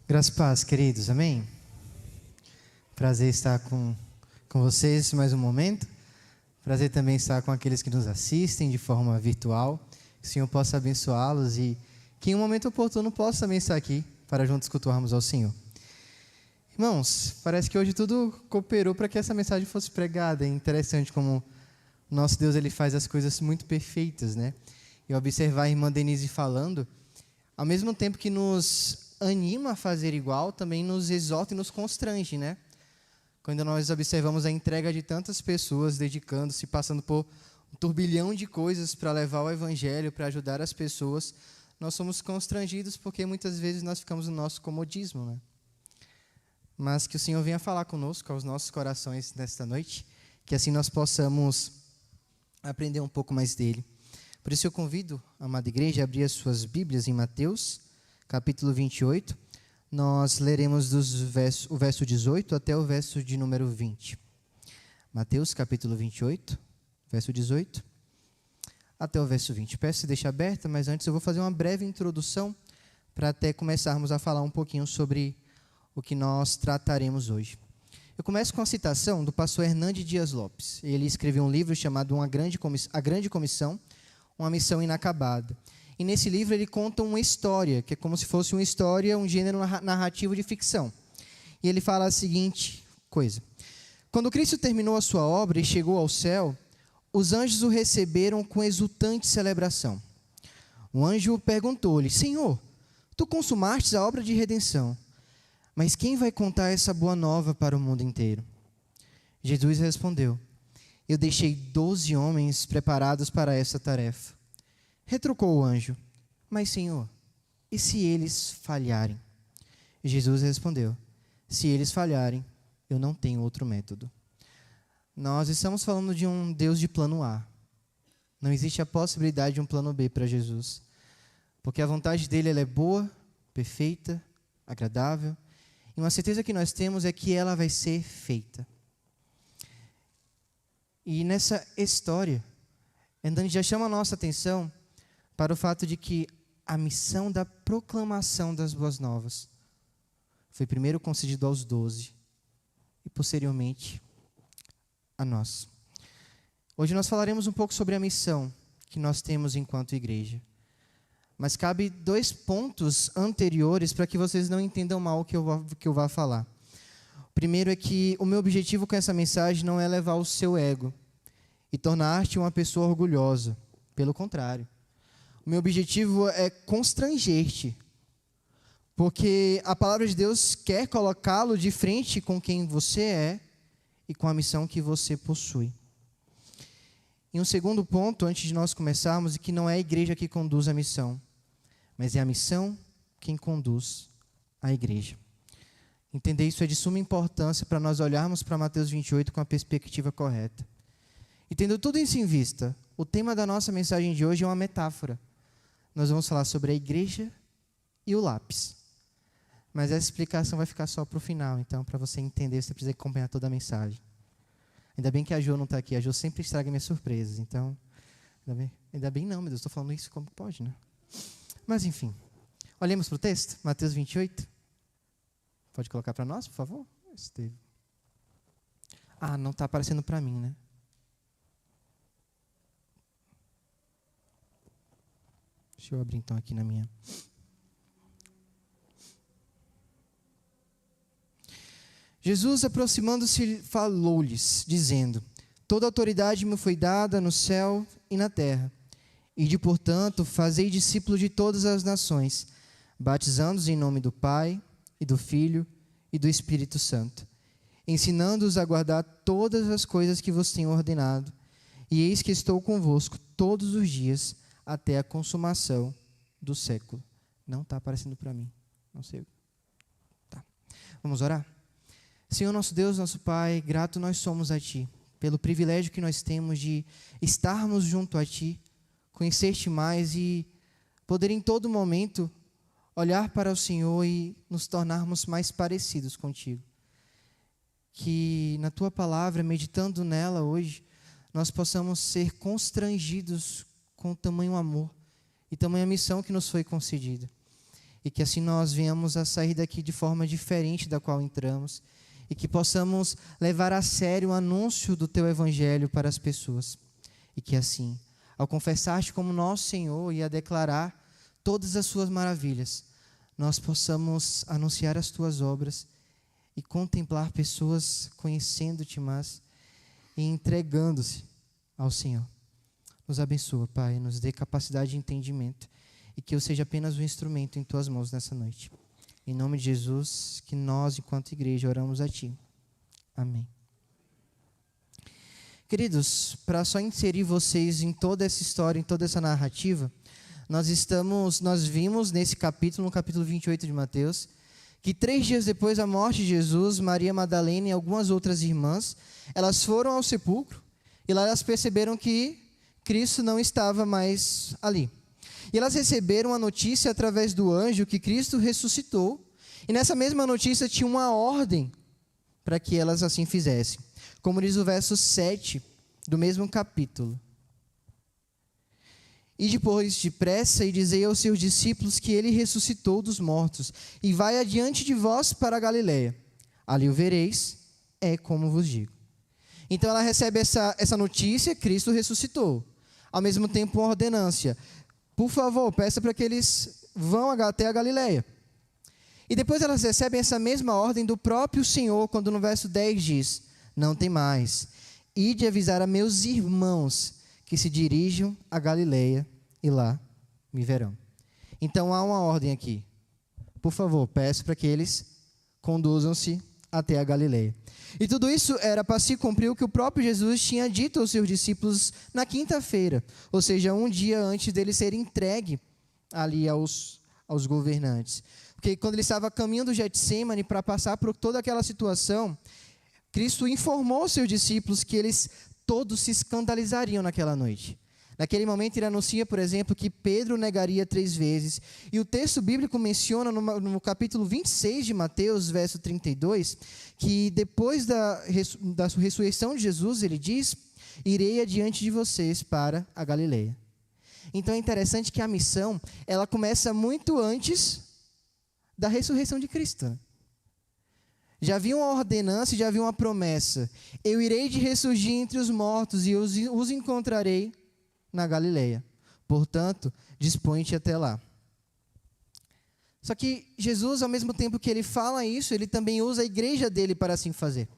Graças e paz, queridos, amém? Prazer estar com vocês mais um momento. Prazer também estar com aqueles que nos assistem de forma virtual. Que o Senhor possa abençoá-los e que em um momento oportuno possa também estar aqui para juntos cultuarmos ao Senhor. Irmãos, parece que hoje tudo cooperou para que essa mensagem fosse pregada. É interessante como o nosso Deus ele faz as coisas muito perfeitas, né? E observar a irmã Denise falando, ao mesmo tempo que nos anima a fazer igual, também nos exorta e nos constrange, né? Quando nós observamos a entrega de tantas pessoas dedicando-se, passando por um turbilhão de coisas para levar o evangelho, para ajudar as pessoas, nós somos constrangidos porque muitas vezes nós ficamos no nosso comodismo, né? Mas que o Senhor venha falar conosco, aos nossos corações nesta noite, que assim nós possamos aprender um pouco mais dele. Por isso eu convido a amada igreja a abrir as suas Bíblias em Mateus, capítulo 28, nós leremos o verso 18 até o verso de número 20. Mateus, capítulo 28, verso 18, até o verso 20. Peço que deixe aberta, mas antes eu vou fazer uma breve introdução para até começarmos a falar um pouquinho sobre o que nós trataremos hoje. Eu começo com a citação do pastor Hernandes Dias Lopes. Ele escreveu um livro chamado A Grande Comissão, uma missão inacabada. E nesse livro ele conta uma história, que é como se fosse uma história, um gênero narrativo de ficção. E ele fala a seguinte coisa: quando Cristo terminou a sua obra e chegou ao céu, os anjos o receberam com exultante celebração. Um anjo perguntou-lhe: Senhor, tu consumastes a obra de redenção, mas quem vai contar essa boa nova para o mundo inteiro? Jesus respondeu: eu deixei 12 homens preparados para essa tarefa. Retrucou o anjo: mas, Senhor, e se eles falharem? Jesus respondeu: se eles falharem, eu não tenho outro método. Nós estamos falando de um Deus de plano A. Não existe a possibilidade de um plano B para Jesus. Porque a vontade dele ela é boa, perfeita, agradável. E uma certeza que nós temos é que ela vai ser feita. E nessa história, Hernandes já chama a nossa atenção para o fato de que a missão da proclamação das boas novas foi primeiro concedido aos 12 e posteriormente a nós. Hoje nós falaremos um pouco sobre a missão que nós temos enquanto igreja. Mas cabe 2 pontos anteriores para que vocês não entendam mal o que eu vou falar. O primeiro é que o meu objetivo com essa mensagem não é levar o seu ego e tornar-te uma pessoa orgulhosa. Pelo contrário. O meu objetivo é constranger-te, porque a palavra de Deus quer colocá-lo de frente com quem você é e com a missão que você possui. E um segundo ponto, antes de nós começarmos, é que não é a igreja que conduz a missão, mas é a missão quem conduz a igreja. Entender isso é de suma importância para nós olharmos para Mateus 28 com a perspectiva correta. E tendo tudo isso em vista, o tema da nossa mensagem de hoje é uma metáfora. Nós vamos falar sobre a igreja e o lápis. Mas essa explicação vai ficar só para o final. Então, para você entender, você precisa acompanhar toda a mensagem. Ainda bem que a Jo não está aqui. A Jo sempre estraga minhas surpresas. Então, ainda bem não, meu Deus, estou falando isso como pode, né? Mas, enfim. Olhemos para o texto, Mateus 28. Pode colocar para nós, por favor? Não está aparecendo para mim, né? Deixa eu abrir então aqui na minha. Jesus, aproximando-se, falou-lhes, dizendo: toda autoridade me foi dada no céu e na terra. Ide, portanto, fazei discípulos de todas as nações, batizando-os em nome do Pai, e do Filho, e do Espírito Santo, ensinando-os a guardar todas as coisas que vos tenho ordenado. E eis que estou convosco todos os dias, até a consumação do século. Não está aparecendo para mim. Não sei. Tá. Vamos orar? Senhor nosso Deus, nosso Pai, grato nós somos a Ti, pelo privilégio que nós temos de estarmos junto a Ti, conhecer-te mais e poder em todo momento olhar para o Senhor e nos tornarmos mais parecidos contigo. Que na Tua palavra, meditando nela hoje, nós possamos ser constrangidos com tamanho amor e tamanha missão que nos foi concedida. e que assim nós venhamos a sair daqui de forma diferente da qual entramos, e que possamos levar a sério o anúncio do Teu Evangelho para as pessoas, e que assim, ao confessar-te como nosso Senhor e a declarar todas as Suas maravilhas, nós possamos anunciar as Tuas obras e contemplar pessoas conhecendo-te mais e entregando-se ao Senhor. Nos abençoa, Pai, nos dê capacidade de entendimento e que eu seja apenas um instrumento em Tuas mãos nessa noite. Em nome de Jesus, que nós, enquanto igreja, oramos a Ti. Amém. Queridos, para só inserir vocês em toda essa história, em toda essa narrativa, nós vimos nesse capítulo, no capítulo 28 de Mateus, que 3 dias depois da morte de Jesus, Maria Madalena e algumas outras irmãs, elas foram ao sepulcro e lá elas perceberam que Cristo não estava mais ali. E elas receberam a notícia através do anjo que Cristo ressuscitou, e nessa mesma notícia tinha uma ordem para que elas assim fizessem. Como diz o verso 7 do mesmo capítulo. E depois, depressa, e dizei aos seus discípulos que ele ressuscitou dos mortos, e vai adiante de vós para a Galileia. Ali o vereis, é como vos digo. Então ela recebe essa notícia, Cristo ressuscitou. Ao mesmo tempo, uma ordenância. Por favor, peça para que eles vão até a Galileia. E depois elas recebem essa mesma ordem do próprio Senhor, quando no verso 10 diz: não tem mais, ide avisar a meus irmãos que se dirijam a Galileia e lá me verão. Então há uma ordem aqui. Por favor, peço para que eles conduzam-se até a Galileia. E tudo isso era para se cumprir o que o próprio Jesus tinha dito aos seus discípulos na quinta-feira, ou seja, um dia antes dele ser entregue ali aos governantes. Porque quando ele estava a caminho do Getsêmani para passar por toda aquela situação, Cristo informou aos seus discípulos que eles todos se escandalizariam naquela noite. Naquele momento ele anuncia, por exemplo, que Pedro negaria 3 vezes. E o texto bíblico menciona no capítulo 26 de Mateus, verso 32, que depois da ressurreição de Jesus, ele diz: irei adiante de vocês para a Galileia. Então é interessante que a missão, ela começa muito antes da ressurreição de Cristo. Já havia uma ordenança, já havia uma promessa. Eu irei de ressurgir entre os mortos e os encontrarei na Galileia. Portanto, dispõe-te até lá. Só que Jesus, ao mesmo tempo que ele fala isso, ele também usa a igreja dele para assim fazer.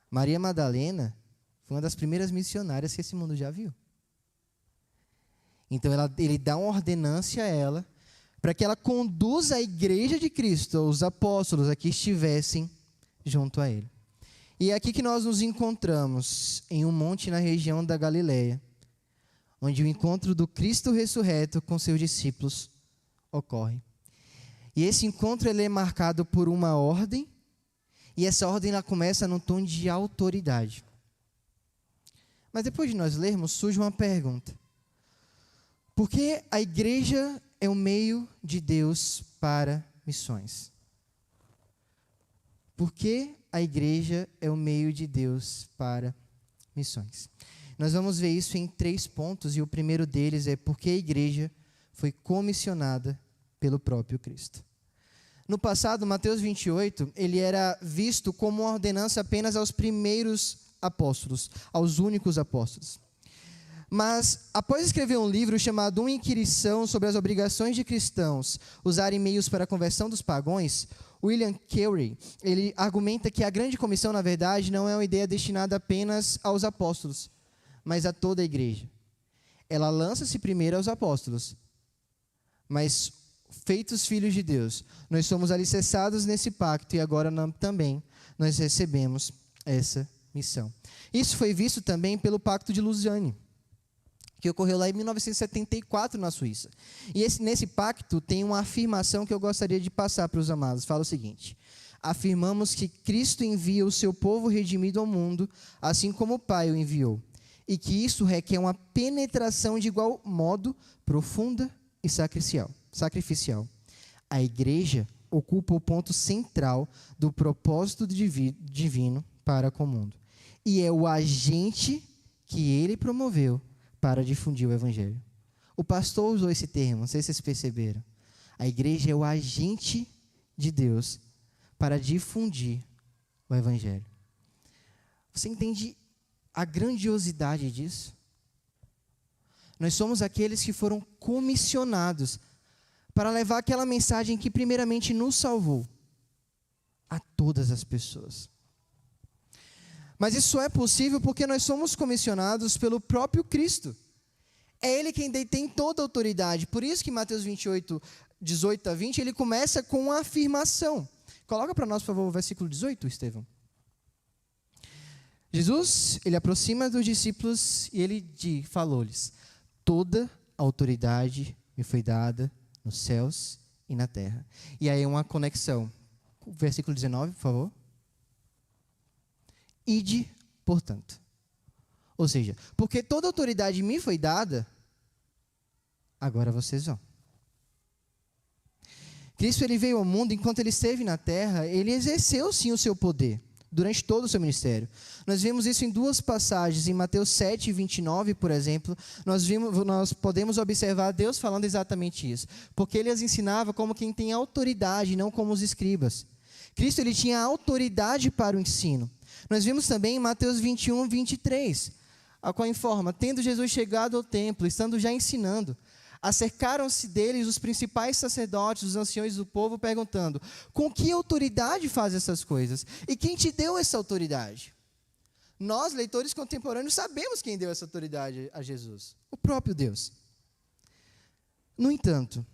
Maria Madalena foi uma das primeiras missionárias que esse mundo já viu. Então ele dá uma ordenância a ela, para que ela conduza a igreja de Cristo, os apóstolos, a que estivessem junto a ele. E é aqui que nós nos encontramos, em um monte na região da Galileia, onde o encontro do Cristo ressurreto com seus discípulos ocorre. E esse encontro ele é marcado por uma ordem, e essa ordem ela começa num tom de autoridade. Mas depois de nós lermos, surge uma pergunta. Por que a igreja é o meio de Deus para missões? Por que a igreja é o meio de Deus para missões? Nós vamos ver isso em 3 pontos, e o primeiro deles é porque a igreja foi comissionada pelo próprio Cristo. No passado, Mateus 28, ele era visto como uma ordenança apenas aos primeiros apóstolos, aos únicos apóstolos. Mas, após escrever um livro chamado Uma Inquirição sobre as obrigações de cristãos usarem meios para a conversão dos pagãos, William Carey, ele argumenta que a grande comissão, na verdade, não é uma ideia destinada apenas aos apóstolos, mas a toda a igreja. Ela lança-se primeiro aos apóstolos, mas feitos filhos de Deus, nós somos alicerçados nesse pacto e agora também nós recebemos essa missão. Isso foi visto também pelo Pacto de Lausanne, que ocorreu lá em 1974 na Suíça. E nesse pacto tem uma afirmação que eu gostaria de passar para os amados. Fala o seguinte: afirmamos que Cristo envia o seu povo redimido ao mundo, assim como o Pai o enviou, e que isso requer uma penetração de igual modo profunda e sacrificial. A igreja ocupa o ponto central do propósito divino para com o mundo, e é o agente que ele promoveu para difundir o evangelho. O pastor usou esse termo, não sei se vocês perceberam. A igreja é o agente de Deus para difundir o evangelho. Você entende a grandiosidade disso? Nós somos aqueles que foram comissionados para levar aquela mensagem que primeiramente nos salvou a todas as pessoas. Mas isso só é possível porque nós somos comissionados pelo próprio Cristo. É Ele quem detém toda a autoridade. Por isso que Mateus 28, 18 a 20, ele começa com uma afirmação. Coloca para nós, por favor, o versículo 18, Estevão. Jesus, ele aproxima dos discípulos e ele falou-lhes: toda a autoridade me foi dada nos céus e na terra. E aí uma conexão. Versículo 19, por favor. Ide, portanto. Ou seja, porque toda a autoridade me foi dada, agora vocês vão. Cristo, ele veio ao mundo, enquanto ele esteve na terra, ele exerceu sim o seu poder, durante todo o seu ministério. Nós vimos isso em duas passagens, em Mateus 7, 29, por exemplo, nós podemos observar Deus falando exatamente isso, porque ele as ensinava como quem tem autoridade, não como os escribas. Cristo, ele tinha autoridade para o ensino. Nós vimos também em Mateus 21, 23, a qual informa: tendo Jesus chegado ao templo, estando já ensinando, acercaram-se deles os principais sacerdotes, os anciões do povo, perguntando: com que autoridade faz essas coisas? E quem te deu essa autoridade? Nós, leitores contemporâneos, sabemos quem deu essa autoridade a Jesus: o próprio Deus. No entanto,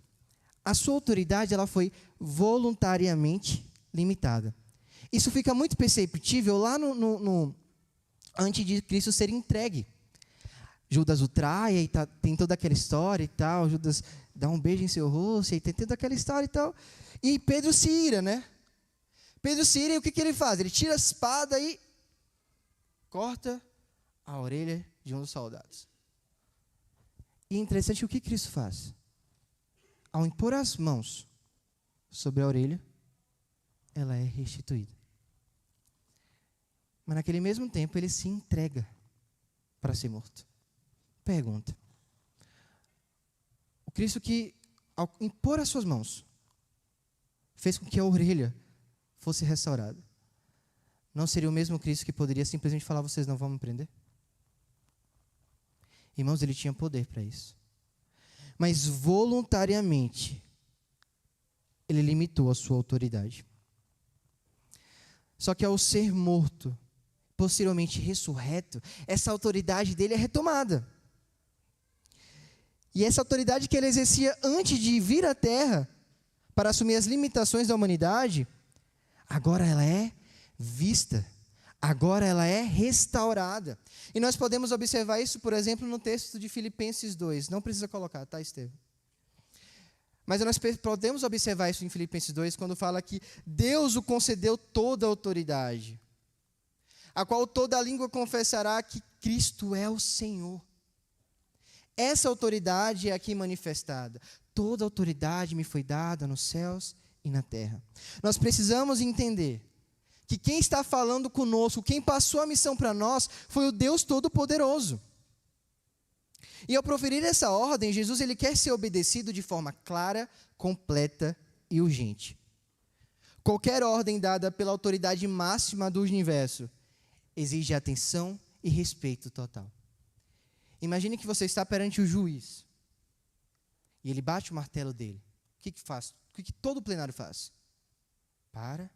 a sua autoridade ela foi voluntariamente limitada. Isso fica muito perceptível lá antes de Cristo ser entregue. Judas o trai, e tem toda aquela história e tal. Judas dá um beijo em seu rosto, e tem toda aquela história e tal. E Pedro se ira, né? Pedro se ira, e o que ele faz? Ele tira a espada e corta a orelha de um dos soldados. E é interessante o que Cristo faz. Ao impor as mãos sobre a orelha, ela é restituída. Mas naquele mesmo tempo ele se entrega para ser morto. Pergunta: o Cristo que, ao impor as suas mãos, fez com que a orelha fosse restaurada, não seria o mesmo Cristo que poderia simplesmente falar: vocês não vão me prender? Irmãos, ele tinha poder para isso. Mas voluntariamente, ele limitou a sua autoridade. Só que ao ser morto, posteriormente ressurreto, essa autoridade dele é retomada. E essa autoridade que ele exercia antes de vir à terra, para assumir as limitações da humanidade, agora ela é vista, agora ela é restaurada. E nós podemos observar isso, por exemplo, no texto de Filipenses 2. Não precisa colocar, tá, Estevão? Mas nós podemos observar isso em Filipenses 2, quando fala que Deus o concedeu toda a autoridade, a qual toda língua confessará que Cristo é o Senhor. Essa autoridade é aqui manifestada. Toda autoridade me foi dada nos céus e na terra. Nós precisamos entender que quem está falando conosco, quem passou a missão para nós, foi o Deus Todo-Poderoso. E ao proferir essa ordem, Jesus ele quer ser obedecido de forma clara, completa e urgente. Qualquer ordem dada pela autoridade máxima do universo exige atenção e respeito total. Imagine que você está perante o juiz e ele bate o martelo dele. O que faz? O que todo plenário faz? Para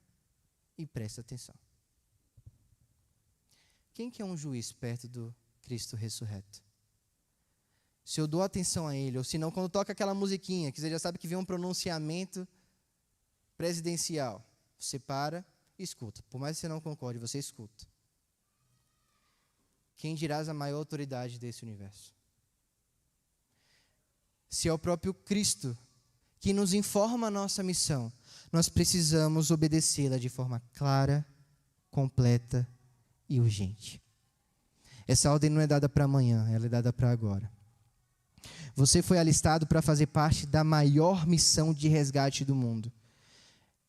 e presta atenção. Quem que é um juiz perto do Cristo ressurreto? Se eu dou atenção a ele, ou se não, quando toca aquela musiquinha, que você já sabe que vem um pronunciamento presidencial, você para e escuta. Por mais que você não concorde, você escuta. Quem dirás a maior autoridade desse universo? Se é o próprio Cristo que nos informa a nossa missão, nós precisamos obedecê-la de forma clara, completa e urgente. Essa ordem não é dada para amanhã, ela é dada para agora. Você foi alistado para fazer parte da maior missão de resgate do mundo.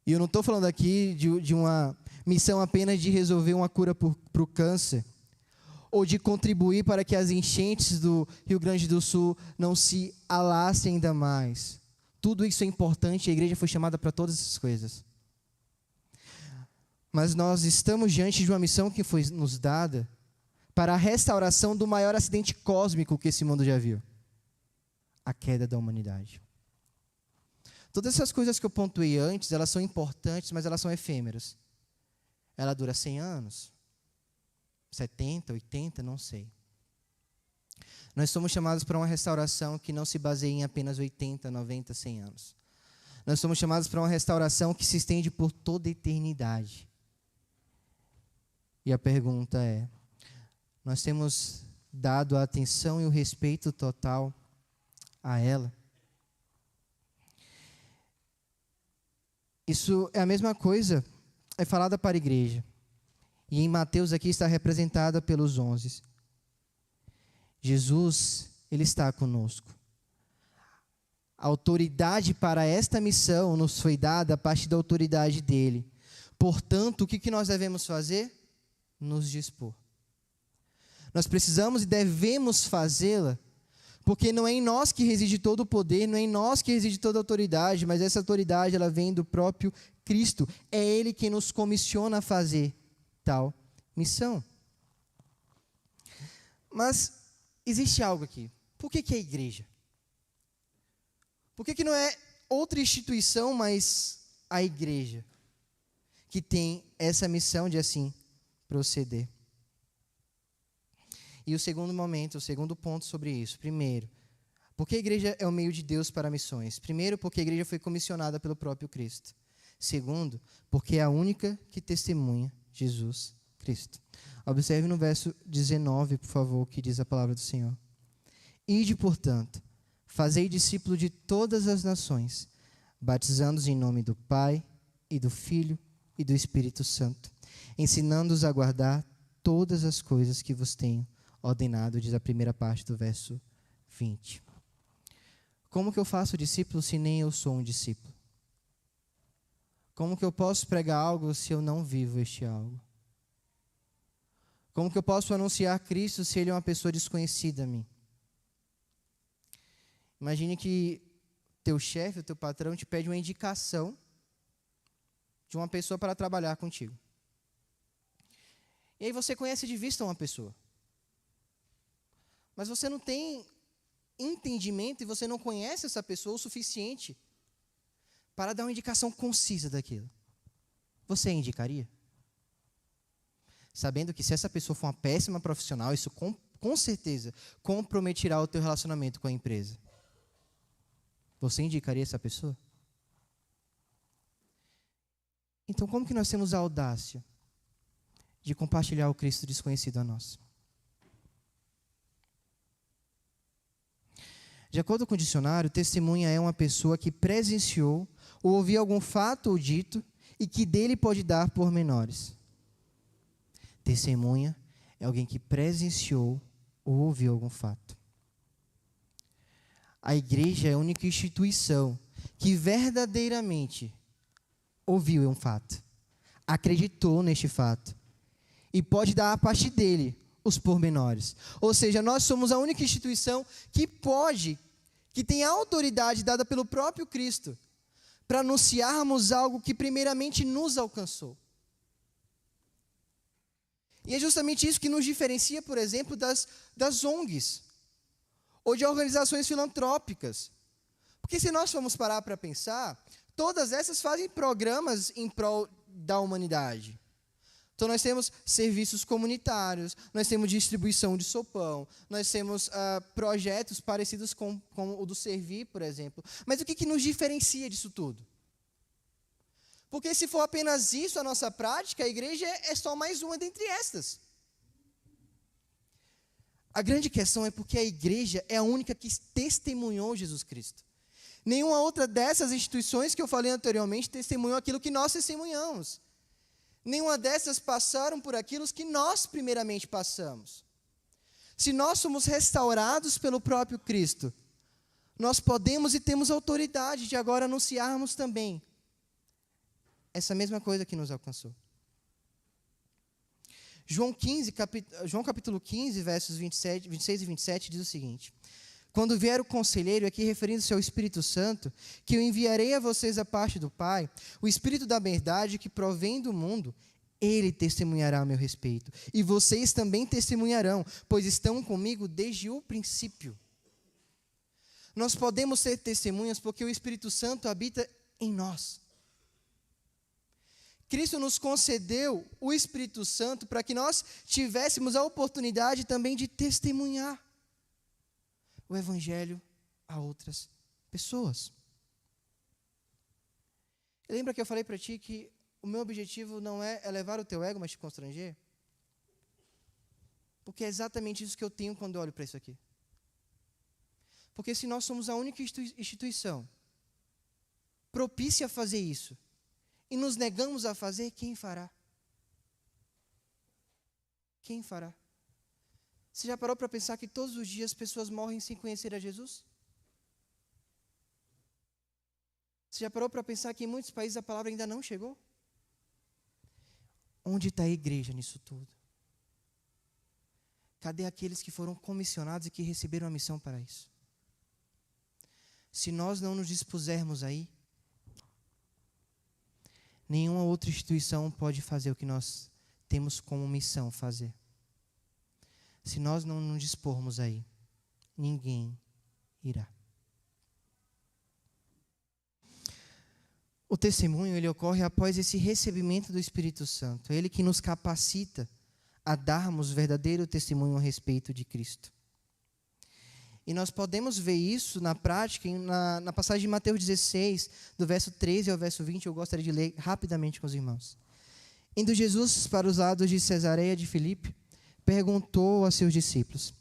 E eu não estou falando aqui de uma missão apenas de resolver uma cura para o câncer, ou de contribuir para que as enchentes do Rio Grande do Sul não se alastrem ainda mais. Tudo isso é importante, a igreja foi chamada para todas essas coisas. Mas nós estamos diante de uma missão que foi nos dada para a restauração do maior acidente cósmico que esse mundo já viu. A queda da humanidade. Todas essas coisas que eu pontuei antes, elas são importantes, mas elas são efêmeras. Ela dura 100 anos, 70, 80, não sei. Nós somos chamados para uma restauração que não se baseia em apenas 80, 90, 100 anos. Nós somos chamados para uma restauração que se estende por toda a eternidade. E a pergunta é, nós temos dado a atenção e o respeito total a ela? Isso é a mesma coisa, é falada para a igreja. E em Mateus aqui está representada pelos 11. Jesus, Ele está conosco. A autoridade para esta missão nos foi dada a partir da autoridade dEle. Portanto, o que nós devemos fazer? Nos dispor. Nós precisamos e devemos fazê-la, porque não é em nós que reside todo o poder, não é em nós que reside toda a autoridade, mas essa autoridade ela vem do próprio Cristo. É Ele quem nos comissiona a fazer tal missão. Mas existe algo aqui. Por que é a igreja? Por que não é outra instituição, mas a igreja, que tem essa missão de assim proceder? E o segundo ponto sobre isso. Primeiro, porque a igreja é o meio de Deus para missões. Primeiro, porque a igreja foi comissionada pelo próprio Cristo. Segundo, porque é a única que testemunha Jesus Cristo. Observe no verso 19, por favor, o que diz a palavra do Senhor. Ide, portanto, fazei discípulo de todas as nações, batizando-os em nome do Pai, e do Filho, e do Espírito Santo, ensinando-os a guardar todas as coisas que vos tenho ordenado, diz a primeira parte do verso 20. Como que eu faço discípulo se nem eu sou um discípulo? Como que eu posso pregar algo se eu não vivo este algo? Como que eu posso anunciar Cristo se Ele é uma pessoa desconhecida a mim? Imagine que teu chefe, o teu patrão, te pede uma indicação de uma pessoa para trabalhar contigo. E aí você conhece de vista uma pessoa. Mas você não tem entendimento e você não conhece essa pessoa o suficiente para dar uma indicação concisa daquilo. Você a indicaria? Sabendo que se essa pessoa for uma péssima profissional, isso com certeza comprometerá o teu relacionamento com a empresa. Você indicaria essa pessoa? Então, como que nós temos a audácia de compartilhar o Cristo desconhecido a nós? De acordo com o dicionário, testemunha é uma pessoa que presenciou ou ouviu algum fato ou dito e que dele pode dar pormenores. Testemunha é alguém que presenciou ou ouviu algum fato. A igreja é a única instituição que verdadeiramente ouviu um fato, acreditou neste fato e pode dar a partir dele os pormenores. Ou seja, nós somos a única instituição que tem a autoridade dada pelo próprio Cristo para anunciarmos algo que primeiramente nos alcançou. E é justamente isso que nos diferencia, por exemplo, das ONGs ou de organizações filantrópicas. Porque se nós formos parar para pensar, todas essas fazem programas em prol da humanidade. Então nós temos serviços comunitários, nós temos distribuição de sopão, nós temos projetos parecidos com o do Servir, por exemplo. Mas o que nos diferencia disso tudo? Porque se for apenas isso a nossa prática, a igreja é só mais uma dentre estas. A grande questão é porque a igreja é a única que testemunhou Jesus Cristo. Nenhuma outra dessas instituições que eu falei anteriormente testemunhou aquilo que nós testemunhamos. Nenhuma dessas passaram por aquilo que nós primeiramente passamos. Se nós somos restaurados pelo próprio Cristo, nós podemos e temos autoridade de agora anunciarmos também essa mesma coisa que nos alcançou. João capítulo 15, versos 26 e 27 diz o seguinte: Quando vier o conselheiro, aqui referindo-se ao Espírito Santo, que eu enviarei a vocês a parte do Pai, o Espírito da verdade que provém do mundo, ele testemunhará a meu respeito. E vocês também testemunharão, pois estão comigo desde o princípio. Nós podemos ser testemunhas porque o Espírito Santo habita em nós. Cristo nos concedeu o Espírito Santo para que nós tivéssemos a oportunidade também de testemunhar o Evangelho a outras pessoas. Lembra que eu falei para ti que o meu objetivo não é elevar o teu ego, mas te constranger? Porque é exatamente isso que eu tenho quando eu olho para isso aqui. Porque se nós somos a única instituição propícia a fazer isso, e nos negamos a fazer, quem fará? Quem fará? Você já parou para pensar que todos os dias pessoas morrem sem conhecer a Jesus? Você já parou para pensar que em muitos países a palavra ainda não chegou? Onde está a igreja nisso tudo? Cadê aqueles que foram comissionados e que receberam a missão para isso? Se nós não nos dispusermos aí, nenhuma outra instituição pode fazer o que nós temos como missão fazer. Se nós não nos dispormos aí, ninguém irá. O testemunho, ele ocorre após esse recebimento do Espírito Santo. É ele que nos capacita a darmos verdadeiro testemunho a respeito de Cristo. E nós podemos ver isso na prática, na passagem de Mateus 16, do verso 13 ao verso 20, eu gostaria de ler rapidamente com os irmãos. Indo Jesus para os lados de Cesareia de Filipe, perguntou a seus discípulos: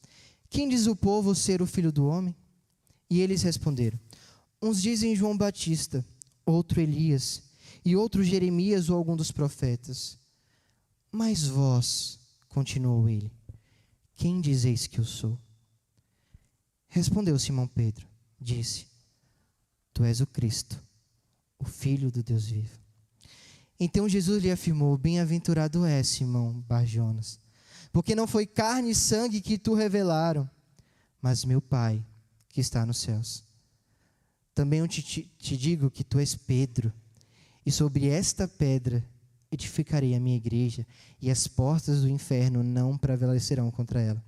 quem diz o povo ser o Filho do Homem? E eles responderam: uns dizem João Batista, outro Elias, e outro Jeremias ou algum dos profetas. Mas vós, continuou ele, quem dizeis que eu sou? Respondeu Simão Pedro, disse: tu és o Cristo, o Filho do Deus vivo. Então Jesus lhe afirmou: bem-aventurado és, Simão Bar-Jonas, porque não foi carne e sangue que tu revelaram, mas meu Pai que está nos céus. Também eu te digo que tu és Pedro, e sobre esta pedra edificarei a minha igreja, e as portas do inferno não prevalecerão contra ela.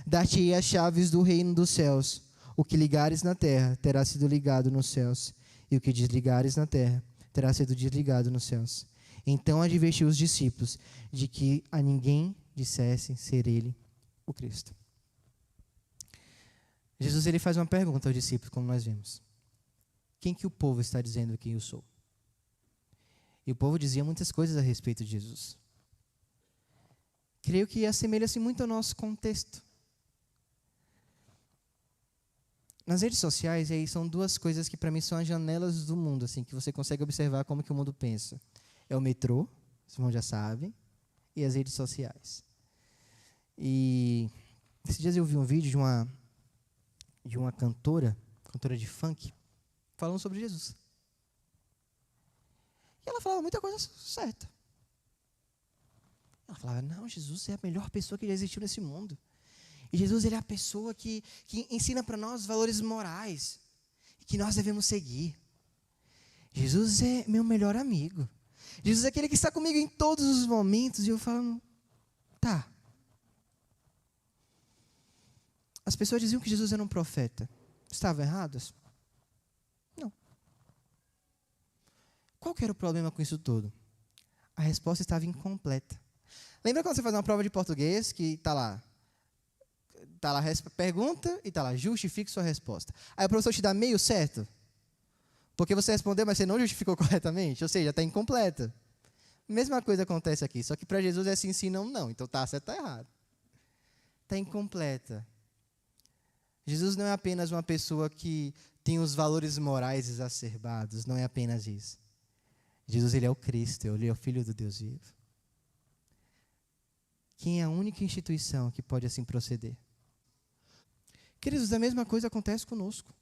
Dar-te-ei as chaves do reino dos céus. O que ligares na terra terá sido ligado nos céus, e o que desligares na terra terá sido desligado nos céus. Então advertiu os discípulos de que a ninguém dissessem ser ele o Cristo. Jesus, ele faz uma pergunta aos discípulos, como nós vemos: quem que o povo está dizendo que eu sou? E o povo dizia muitas coisas a respeito de Jesus. Creio que assemelha-se muito ao nosso contexto. Nas redes sociais, aí são duas coisas que para mim são as janelas do mundo, assim, que você consegue observar como que o mundo pensa. É o metrô, os irmãos já sabem, e as redes sociais. E esses dias eu vi um vídeo de uma cantora de funk, falando sobre Jesus. E ela falava muita coisa certa. Ela falava: não, Jesus é a melhor pessoa que já existiu nesse mundo. E Jesus, ele é a pessoa que ensina para nós valores morais, que nós devemos seguir. Jesus é meu melhor amigo. Jesus é aquele que está comigo em todos os momentos. E eu falo: tá. As pessoas diziam que Jesus era um profeta. Estavam erradas? Não. Qual que era o problema com isso tudo? A resposta estava incompleta. Lembra quando você faz uma prova de português que está lá a pergunta e está lá: justifique sua resposta. Aí o professor te dá meio certo, porque você respondeu, mas você não justificou corretamente, ou seja, está incompleta. Mesma coisa acontece aqui, só que para Jesus é sim, não, não. Então está certo, está errado. Está incompleta. Jesus não é apenas uma pessoa que tem os valores morais exacerbados, não é apenas isso. Jesus, ele é o Cristo, ele é o Filho do Deus vivo. Quem é a única instituição que pode assim proceder? Queridos, a mesma coisa acontece conosco.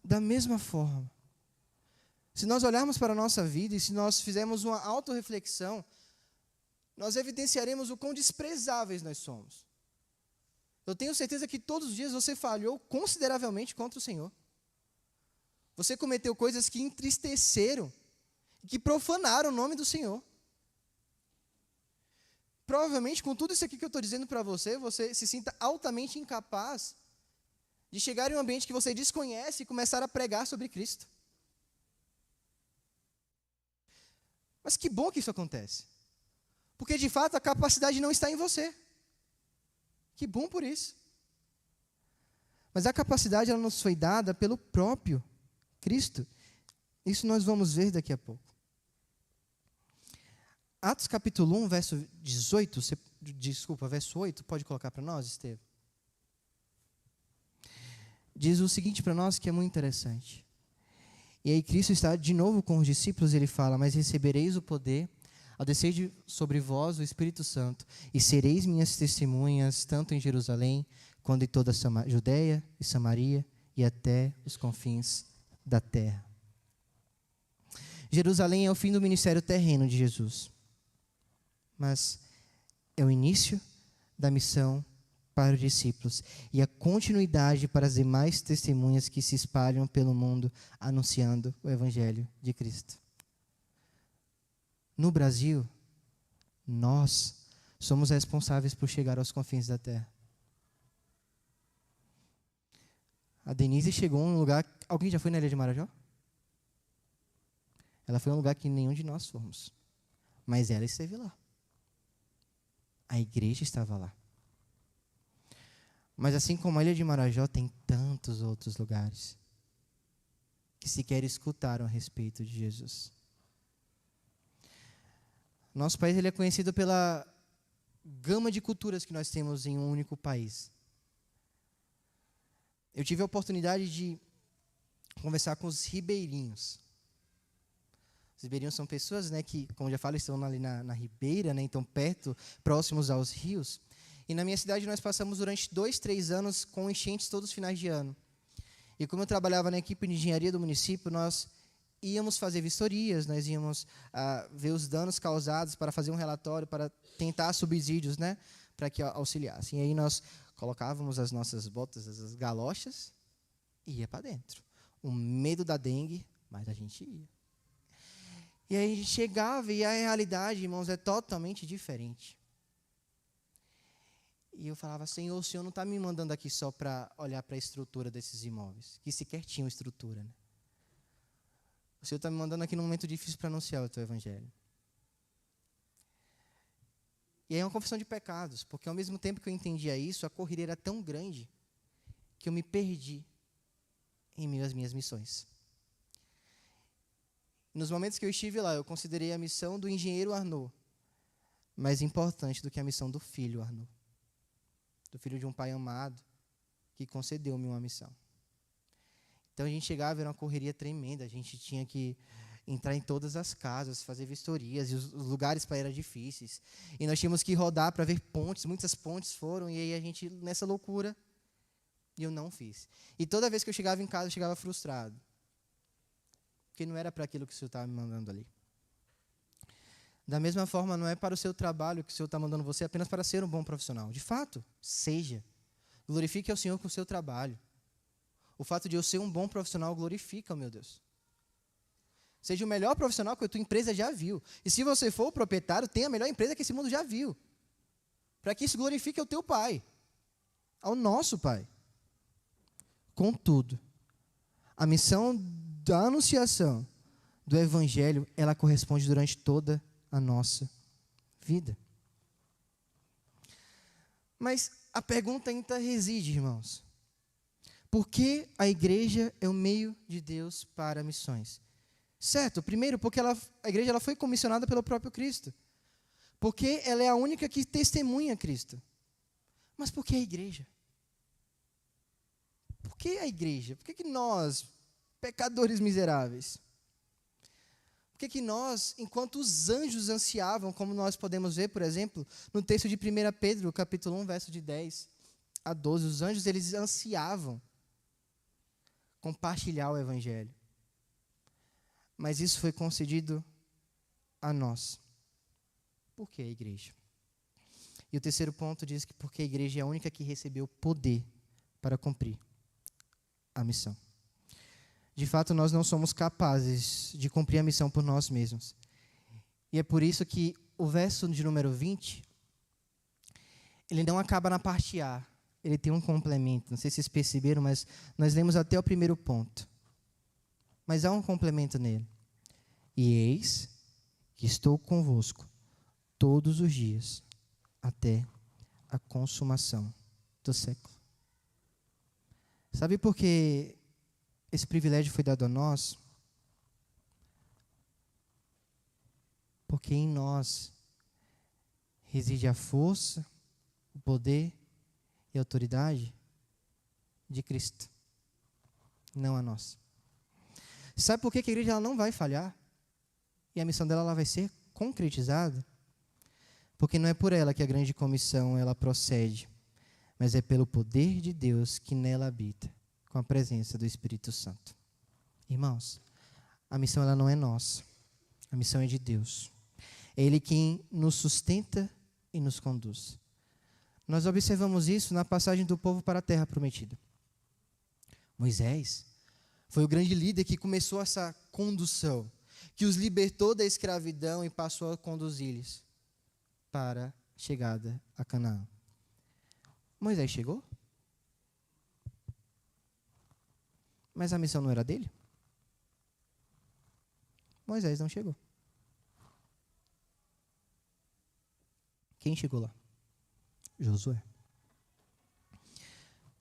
Da mesma forma. Se nós olharmos para a nossa vida e se nós fizermos uma autorreflexão, nós evidenciaremos o quão desprezáveis nós somos. Eu tenho certeza que todos os dias você falhou consideravelmente contra o Senhor. Você cometeu coisas que entristeceram, que profanaram o nome do Senhor. Provavelmente, com tudo isso aqui que eu estou dizendo para você, você se sinta altamente incapaz de chegar em um ambiente que você desconhece e começar a pregar sobre Cristo. Mas que bom que isso acontece. Porque, de fato, a capacidade não está em você. Que bom por isso. Mas a capacidade ela nos foi dada pelo próprio Cristo. Isso nós vamos ver daqui a pouco. Atos capítulo 1, verso 18, verso 8, pode colocar para nós, Estevam? Diz o seguinte para nós que é muito interessante. E aí Cristo está de novo com os discípulos, ele fala: mas recebereis o poder ao descer sobre vós o Espírito Santo, e sereis minhas testemunhas, tanto em Jerusalém, quanto em toda a Judeia e Samaria, e até os confins da terra. Jerusalém é o fim do ministério terreno de Jesus, mas é o início da missão para os discípulos e a continuidade para as demais testemunhas que se espalham pelo mundo anunciando o Evangelho de Cristo. No Brasil, nós somos responsáveis por chegar aos confins da terra. A Denise chegou em um lugar... Alguém já foi na Ilha de Marajó? Ela foi em um lugar que nenhum de nós fomos. Mas ela esteve lá. A igreja estava lá. Mas assim como a Ilha de Marajó, tem tantos outros lugares que sequer escutaram a respeito de Jesus. Nosso país ele é conhecido pela gama de culturas que nós temos em um único país. Eu tive a oportunidade de conversar com os ribeirinhos. Os ribeirinhos são pessoas, né, que, como eu já falei, estão ali na ribeira, né, então perto, próximos aos rios. E na minha cidade nós passamos durante 2, 3 anos com enchentes todos os finais de ano. E como eu trabalhava na equipe de engenharia do município, nós íamos fazer vistorias, nós íamos ver os danos causados para fazer um relatório, para tentar subsídios, né, para que auxiliassem. E aí nós colocávamos as nossas botas, as galochas, e ia para dentro. O medo da dengue, mas a gente ia. E aí a gente chegava e a realidade, irmãos, é totalmente diferente. E eu falava: Senhor, o Senhor não está me mandando aqui só para olhar para a estrutura desses imóveis, que sequer tinham estrutura, né? O Senhor está me mandando aqui num momento difícil para anunciar o Teu Evangelho. E aí é uma confissão de pecados, porque ao mesmo tempo que eu entendia isso, a corrida era tão grande que eu me perdi em meio às minhas missões. Nos momentos que eu estive lá, eu considerei a missão do engenheiro Arnaud mais importante do que a missão do filho Arnaud. Do filho de um pai amado que concedeu-me uma missão. Então a gente chegava, era uma correria tremenda, a gente tinha que entrar em todas as casas, fazer vistorias, e os lugares para ir eram difíceis. E nós tínhamos que rodar para ver pontes, muitas pontes foram, e aí a gente, nessa loucura, e eu não fiz. E toda vez que eu chegava em casa, eu chegava frustrado. Porque não era para aquilo que o Senhor estava me mandando ali. Da mesma forma, não é para o seu trabalho que o Senhor está mandando você apenas para ser um bom profissional. De fato, seja. Glorifique ao Senhor com o seu trabalho. O fato de eu ser um bom profissional glorifica, meu Deus. Seja o melhor profissional que a tua empresa já viu. E se você for o proprietário, tenha a melhor empresa que esse mundo já viu. Para que isso glorifique ao teu Pai. Ao nosso Pai. Contudo, a missão da anunciação do Evangelho, ela corresponde durante toda a nossa vida. Mas a pergunta ainda reside, irmãos. Por que a igreja é o meio de Deus para missões? Certo, primeiro, porque a igreja ela foi comissionada pelo próprio Cristo. Porque ela é a única que testemunha Cristo. Mas por que a igreja? Por que a igreja? Por que nós, pecadores miseráveis? Por que nós, enquanto os anjos ansiavam, como nós podemos ver, por exemplo, no texto de 1 Pedro, capítulo 1, verso de 10 a 12, os anjos eles ansiavam compartilhar o Evangelho. Mas isso foi concedido a nós. Por que a igreja? E o terceiro ponto diz que porque a igreja é a única que recebeu poder para cumprir a missão. De fato, nós não somos capazes de cumprir a missão por nós mesmos. E é por isso que o verso de número 20, ele não acaba na parte A, ele tem um complemento. Não sei se vocês perceberam, mas nós lemos até o primeiro ponto. Mas há um complemento nele. E eis que estou convosco todos os dias, até a consumação do século. Sabe por que esse privilégio foi dado a nós? Porque em nós reside a força, o poder e a autoridade de Cristo, não a nós. Sabe por que a igreja ela não vai falhar? E a missão dela ela vai ser concretizada? Porque não é por ela que a grande comissão ela procede, mas é pelo poder de Deus que nela habita, com a presença do Espírito Santo. Irmãos, a missão ela não é nossa, a missão é de Deus. É Ele quem nos sustenta e nos conduz. Nós observamos isso na passagem do povo para a terra prometida. Moisés foi o grande líder que começou essa condução, que os libertou da escravidão e passou a conduzi-los para a chegada a Canaã. Moisés chegou? Mas a missão não era dele? Moisés não chegou. Quem chegou lá? Josué.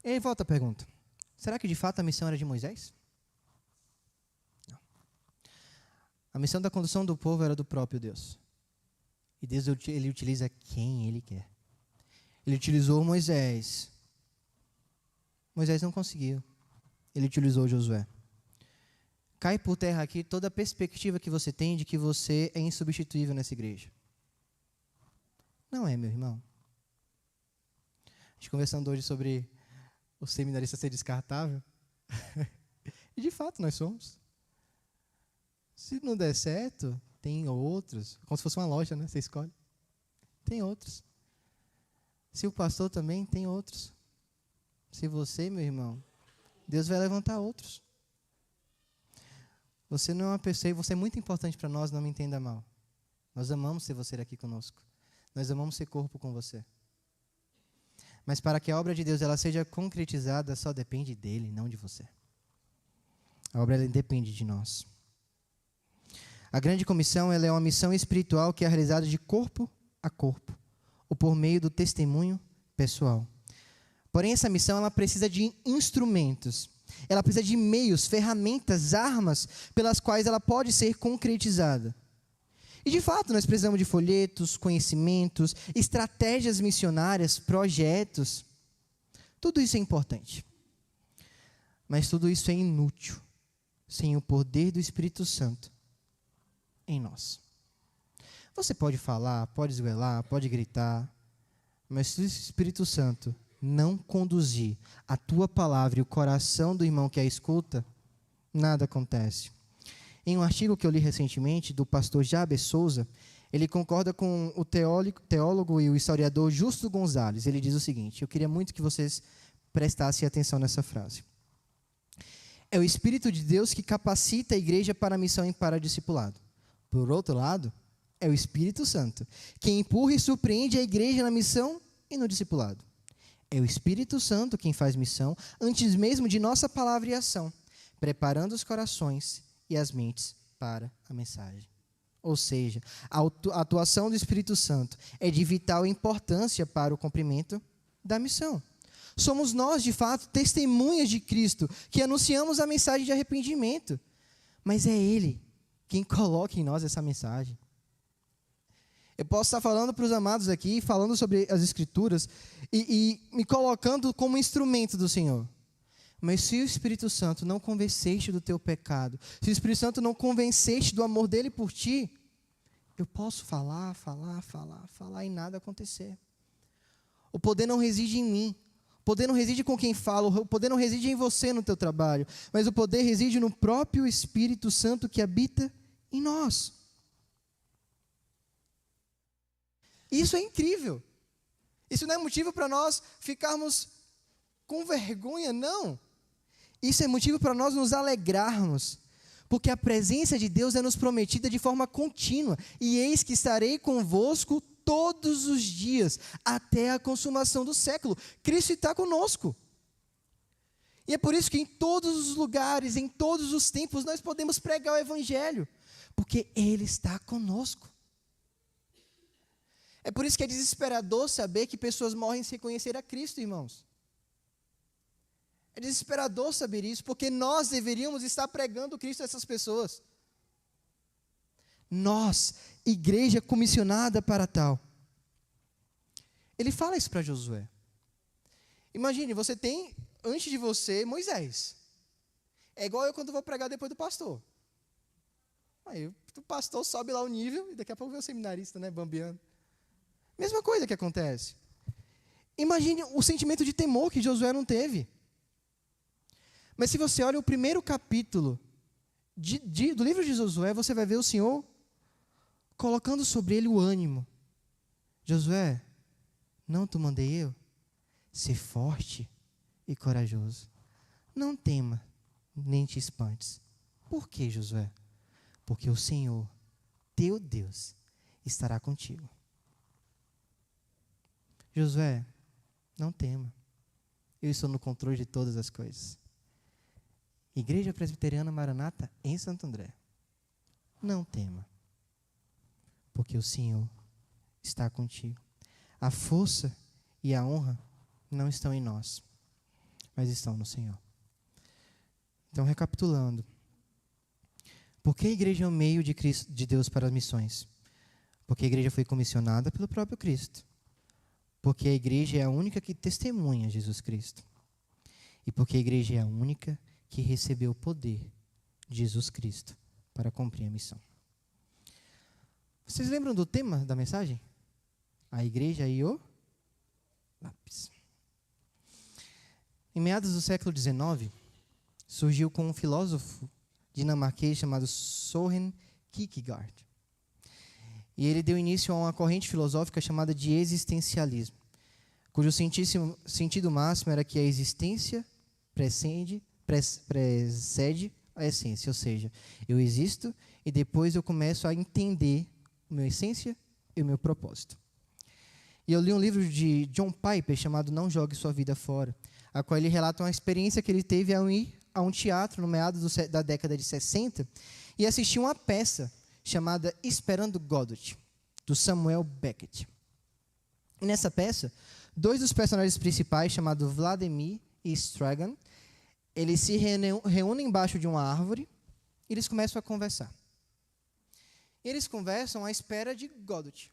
E aí volta a pergunta. Será que de fato a missão era de Moisés? Não. A missão da condução do povo era do próprio Deus. E Deus ele utiliza quem Ele quer. Ele utilizou Moisés. Moisés não conseguiu. Ele utilizou Josué. Cai por terra aqui toda a perspectiva que você tem de que você é insubstituível nessa igreja. Não é, meu irmão. A gente conversando hoje sobre o seminarista ser descartável. E de fato nós somos. Se não der certo, tem outros. Como se fosse uma loja, né? Você escolhe. Tem outros. Se o pastor também, tem outros. Se você, meu irmão, Deus vai levantar outros. Você não é uma pessoa, e você é muito importante para nós, não me entenda mal. Nós amamos ter você aqui conosco. Nós amamos ser corpo com você. Mas para que a obra de Deus ela seja concretizada, só depende dele, não de você. A obra ela depende de nós. A grande comissão ela é uma missão espiritual que é realizada de corpo a corpo, ou por meio do testemunho pessoal. Porém, essa missão ela precisa de instrumentos. Ela precisa de meios, ferramentas, armas pelas quais ela pode ser concretizada. E de fato, nós precisamos de folhetos, conhecimentos, estratégias missionárias, projetos. Tudo isso é importante. Mas tudo isso é inútil sem o poder do Espírito Santo em nós. Você pode falar, pode esgoelar, pode gritar, mas se o Espírito Santo não conduzir a tua palavra e o coração do irmão que a escuta, nada acontece. Em um artigo que eu li recentemente, do pastor Jabe Souza, ele concorda com o teólogo e o historiador Justo Gonzalez. Ele diz o seguinte, eu queria muito que vocês prestassem atenção nessa frase. É o Espírito de Deus que capacita a igreja para a missão e para o discipulado. Por outro lado, é o Espírito Santo quem empurra e surpreende a igreja na missão e no discipulado. É o Espírito Santo quem faz missão antes mesmo de nossa palavra e ação, preparando os corações e as mentes para a mensagem. Ou seja, a atuação do Espírito Santo é de vital importância para o cumprimento da missão. Somos nós, de fato, testemunhas de Cristo, que anunciamos a mensagem de arrependimento. Mas é Ele quem coloca em nós essa mensagem. Eu posso estar falando para os amados aqui, falando sobre as Escrituras e me colocando como instrumento do Senhor. Mas se o Espírito Santo não convenceste do teu pecado, se o Espírito Santo não convenceste do amor dele por ti, eu posso falar e nada acontecer. O poder não reside em mim. O poder não reside com quem fala. O poder não reside em você no teu trabalho. Mas o poder reside no próprio Espírito Santo que habita em nós. Isso é incrível. Isso não é motivo para nós ficarmos com vergonha, não. Isso é motivo para nós nos alegrarmos, porque a presença de Deus é nos prometida de forma contínua. E eis que estarei convosco todos os dias, até a consumação do século. Cristo está conosco. E é por isso que em todos os lugares, em todos os tempos, nós podemos pregar o Evangelho, porque Ele está conosco. É por isso que é desesperador saber que pessoas morrem sem conhecer a Cristo, irmãos. É desesperador saber isso, porque nós deveríamos estar pregando Cristo a essas pessoas. Nós, igreja comissionada para tal. Ele fala isso para Josué. Imagine, você tem, antes de você, Moisés. É igual eu quando vou pregar depois do pastor. Aí o pastor sobe lá o nível, e daqui a pouco vem o seminarista, né, bambeando. Mesma coisa que acontece. Imagine o sentimento de temor que Josué não teve. Mas se você olha o primeiro capítulo do livro de Josué, você vai ver o Senhor colocando sobre ele o ânimo. Josué, não te mandei eu? Ser forte e corajoso. Não tema, nem te espantes. Por que, Josué? Porque o Senhor, teu Deus, estará contigo. Josué, não tema. Eu estou no controle de todas as coisas. Igreja Presbiteriana Maranata em Santo André. Não tema, porque o Senhor está contigo. A força e a honra não estão em nós, mas estão no Senhor. Então, recapitulando. Por que a igreja é o meio de Deus para as missões? Porque a igreja foi comissionada pelo próprio Cristo. Porque a igreja é a única que testemunha Jesus Cristo. E porque a igreja é a única que recebeu o poder de Jesus Cristo para cumprir a missão. Vocês lembram do tema da mensagem? A igreja e o lápis. Em meados do século XIX, surgiu com um filósofo dinamarquês chamado Søren Kierkegaard. E ele deu início a uma corrente filosófica chamada de existencialismo, cujo sentido máximo era que a existência precede a essência, ou seja, eu existo e depois eu começo a entender a minha essência e o meu propósito. E eu li um livro de John Piper chamado Não Jogue Sua Vida Fora, a qual ele relata uma experiência que ele teve ao ir a um teatro no meados da década de 60 e assistir uma peça chamada Esperando Godot, do Samuel Beckett. E nessa peça, dois dos personagens principais, chamados Vladimir e Stragan, eles se reúnem embaixo de uma árvore e eles começam a conversar. E eles conversam à espera de Godot.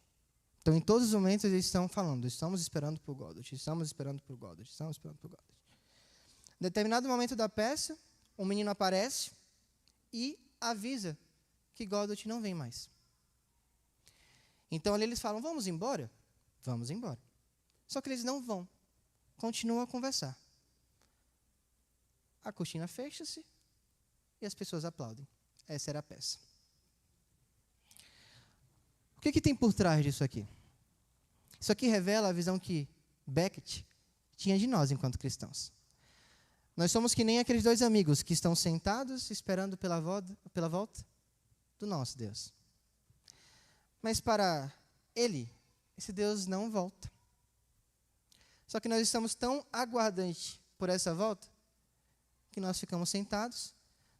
Então, em todos os momentos, eles estão falando, estamos esperando por Godot, estamos esperando por Godot, estamos esperando por Godot. Em determinado momento da peça, um menino aparece e avisa que Godot não vem mais. Então, ali eles falam, vamos embora? Vamos embora. Só que eles não vão. Continuam a conversar. A cortina fecha-se e as pessoas aplaudem. Essa era a peça. O que tem por trás disso aqui? Isso aqui revela a visão que Beckett tinha de nós enquanto cristãos. Nós somos que nem aqueles dois amigos que estão sentados esperando pela volta do nosso Deus. Mas para ele, esse Deus não volta. Só que nós estamos tão aguardantes por essa volta que nós ficamos sentados,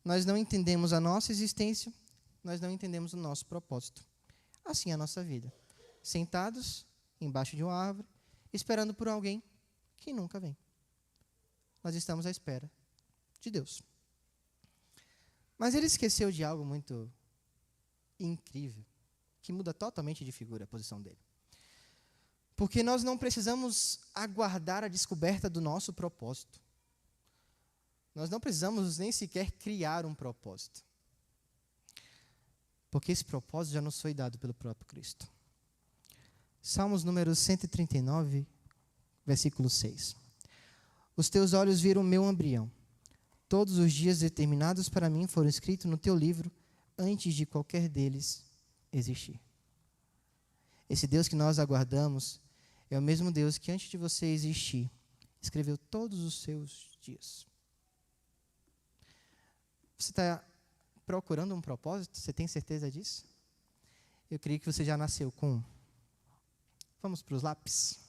nós não entendemos a nossa existência, nós não entendemos o nosso propósito. Assim é a nossa vida. Sentados embaixo de uma árvore, esperando por alguém que nunca vem. Nós estamos à espera de Deus. Mas ele esqueceu de algo muito incrível, que muda totalmente de figura a posição dele. Porque nós não precisamos aguardar a descoberta do nosso propósito. Nós não precisamos nem sequer criar um propósito. Porque esse propósito já nos foi dado pelo próprio Cristo. Salmos número 139, versículo 6. Os teus olhos viram o meu embrião. Todos os dias determinados para mim foram escritos no teu livro, antes de qualquer deles existir. Esse Deus que nós aguardamos é o mesmo Deus que antes de você existir, escreveu todos os seus dias. Você está procurando um propósito? Você tem certeza disso? Eu creio que você já nasceu com um. Vamos para os lápis.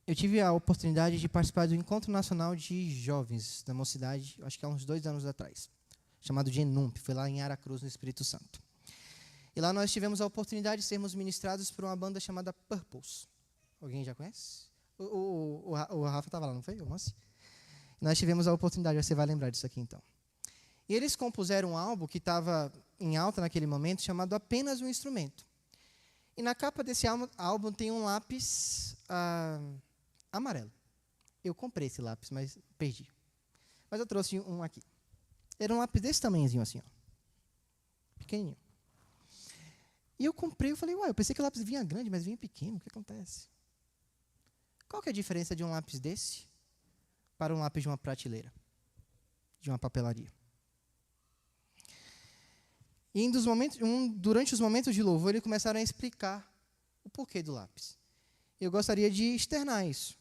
Eu tive a oportunidade de participar do Encontro Nacional de Jovens da Mocidade, acho que há uns 2 anos atrás, chamado de ENUMP, foi lá em Aracruz, no Espírito Santo. E lá nós tivemos a oportunidade de sermos ministrados por uma banda chamada Purpose. Alguém já conhece? O Rafa estava lá, não foi? Nós tivemos a oportunidade, você vai lembrar disso aqui então. E eles compuseram um álbum que estava em alta naquele momento, chamado Apenas um Instrumento. E na capa desse álbum tem um lápis amarelo. Eu comprei esse lápis, mas perdi. Mas eu trouxe um aqui. Era um lápis desse tamanhozinho assim, ó. Pequenininho. E eu comprei, eu falei, eu pensei que o lápis vinha grande, mas vinha pequeno, o que acontece? Qual que é a diferença de um lápis desse para um lápis de uma prateleira, de uma papelaria? E durante os momentos de louvor, eles começaram a explicar o porquê do lápis. Eu gostaria de externar isso,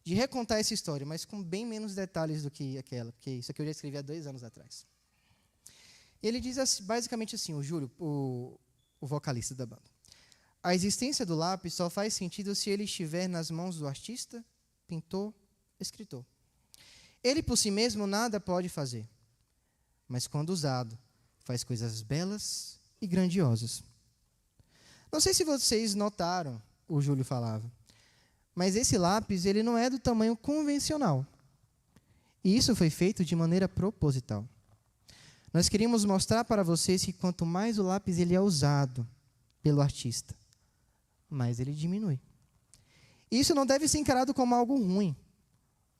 de recontar essa história, mas com bem menos detalhes do que aquela, porque isso aqui eu já escrevi há 2 anos atrás. Ele diz basicamente assim, o Júlio, o vocalista da banda. A existência do lápis só faz sentido se ele estiver nas mãos do artista, pintor, escritor. Ele por si mesmo nada pode fazer, mas quando usado, faz coisas belas e grandiosas. Não sei se vocês notaram, o Júlio falava, mas esse lápis ele não é do tamanho convencional. E isso foi feito de maneira proposital. Nós queríamos mostrar para vocês que quanto mais o lápis ele é usado pelo artista, mais ele diminui. Isso não deve ser encarado como algo ruim,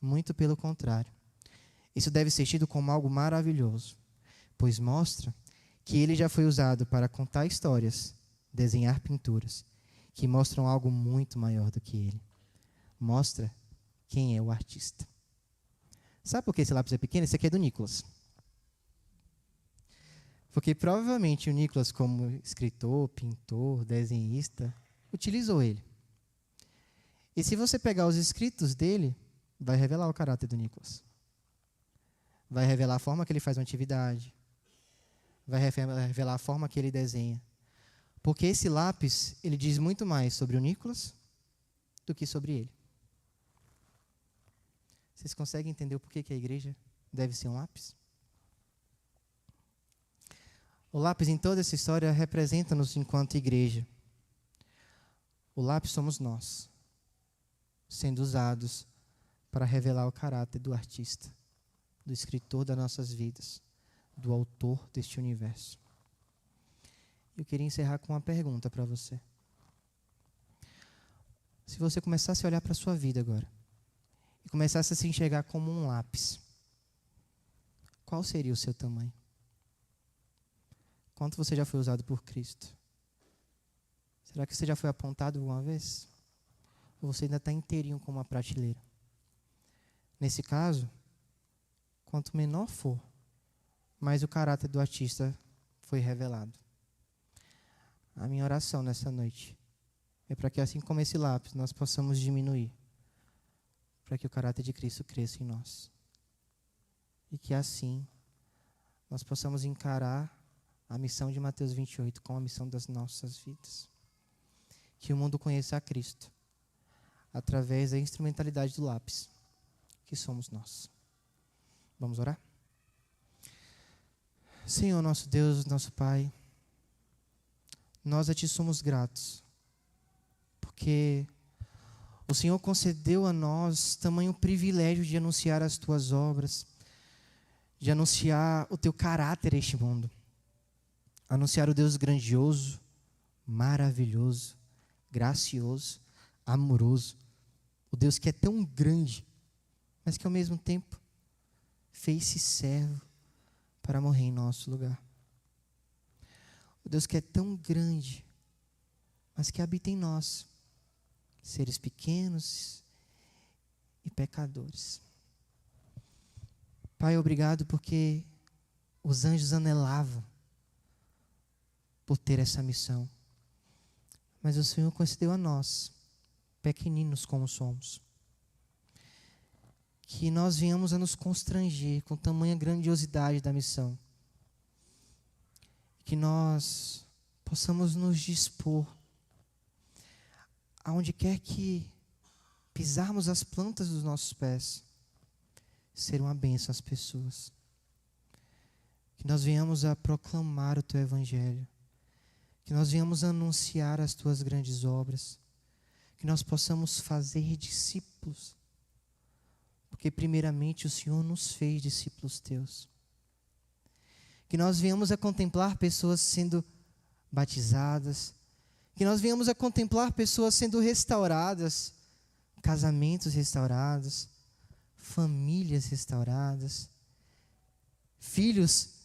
muito pelo contrário. Isso deve ser tido como algo maravilhoso, pois mostra que ele já foi usado para contar histórias, desenhar pinturas, que mostram algo muito maior do que ele. Mostra quem é o artista. Sabe por que esse lápis é pequeno? Esse aqui é do Nicholas. Porque provavelmente o Nicholas, como escritor, pintor, desenhista, utilizou ele. E se você pegar os escritos dele, vai revelar o caráter do Nicholas. Vai revelar a forma que ele faz uma atividade. Vai revelar a forma que ele desenha. Porque esse lápis, ele diz muito mais sobre o Nicholas do que sobre ele. Vocês conseguem entender o porquê que a igreja deve ser um lápis? O lápis em toda essa história representa-nos enquanto igreja. O lápis somos nós, sendo usados para revelar o caráter do artista, do escritor das nossas vidas, do autor deste universo. Eu queria encerrar com uma pergunta para você. Se você começasse a olhar para a sua vida agora, e começasse a se enxergar como um lápis, qual seria o seu tamanho? Quanto você já foi usado por Cristo? Será que você já foi apontado alguma vez? Ou você ainda está inteirinho como uma prateleira? Nesse caso, quanto menor for, mais o caráter do artista foi revelado. A minha oração nessa noite é para que, assim como esse lápis, nós possamos diminuir, para que o caráter de Cristo cresça em nós. E que assim nós possamos encarar a missão de Mateus 28 como a missão das nossas vidas. Que o mundo conheça a Cristo através da instrumentalidade do lápis, que somos nós. Vamos orar? Senhor, nosso Deus, nosso Pai, nós a Ti somos gratos, porque o Senhor concedeu a nós tamanho privilégio de anunciar as Tuas obras, de anunciar o Teu caráter a este mundo. Anunciar o Deus grandioso, maravilhoso, gracioso, amoroso. O Deus que é tão grande, mas que ao mesmo tempo fez-se servo para morrer em nosso lugar. O Deus que é tão grande, mas que habita em nós, seres pequenos e pecadores. Pai, obrigado porque os anjos anelavam por ter essa missão. Mas o Senhor concedeu a nós pequeninos como somos. Que nós venhamos a nos constranger com tamanha grandiosidade da missão. Que nós possamos nos dispor, aonde quer que pisarmos as plantas dos nossos pés, ser uma bênção às pessoas. Que nós venhamos a proclamar o Teu Evangelho. Que nós venhamos a anunciar as Tuas grandes obras. Que nós possamos fazer discípulos. Porque primeiramente o Senhor nos fez discípulos Teus. Que nós venhamos a contemplar pessoas sendo batizadas. Que nós venhamos a contemplar pessoas sendo restauradas. Casamentos restaurados. Famílias restauradas. Filhos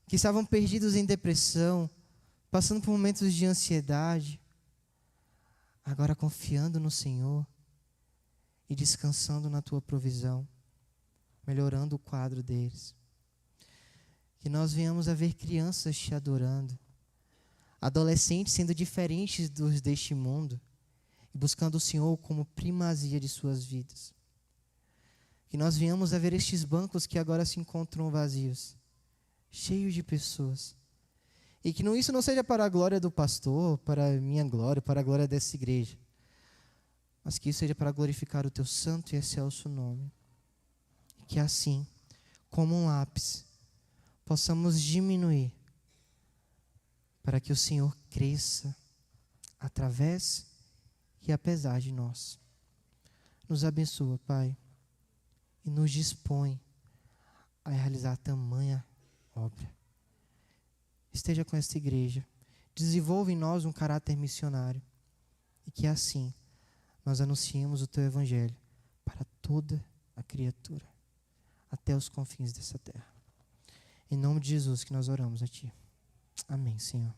que estavam perdidos em depressão, passando por momentos de ansiedade, agora confiando no Senhor e descansando na Tua provisão, melhorando o quadro deles. Que nós venhamos a ver crianças Te adorando, adolescentes sendo diferentes dos deste mundo e buscando o Senhor como primazia de suas vidas. Que nós venhamos a ver estes bancos que agora se encontram vazios, cheios de pessoas. E que isso não seja para a glória do pastor, para a minha glória, para a glória dessa igreja. Mas que isso seja para glorificar o Teu santo e excelso nome. E que assim, como um lápis, possamos diminuir para que o Senhor cresça através e apesar de nós. Nos abençoa, Pai, e nos dispõe a realizar tamanha obra. Esteja com esta igreja, desenvolva em nós um caráter missionário e que assim nós anunciemos o Teu Evangelho para toda a criatura, até os confins dessa terra. Em nome de Jesus que nós oramos a Ti. Amém, Senhor.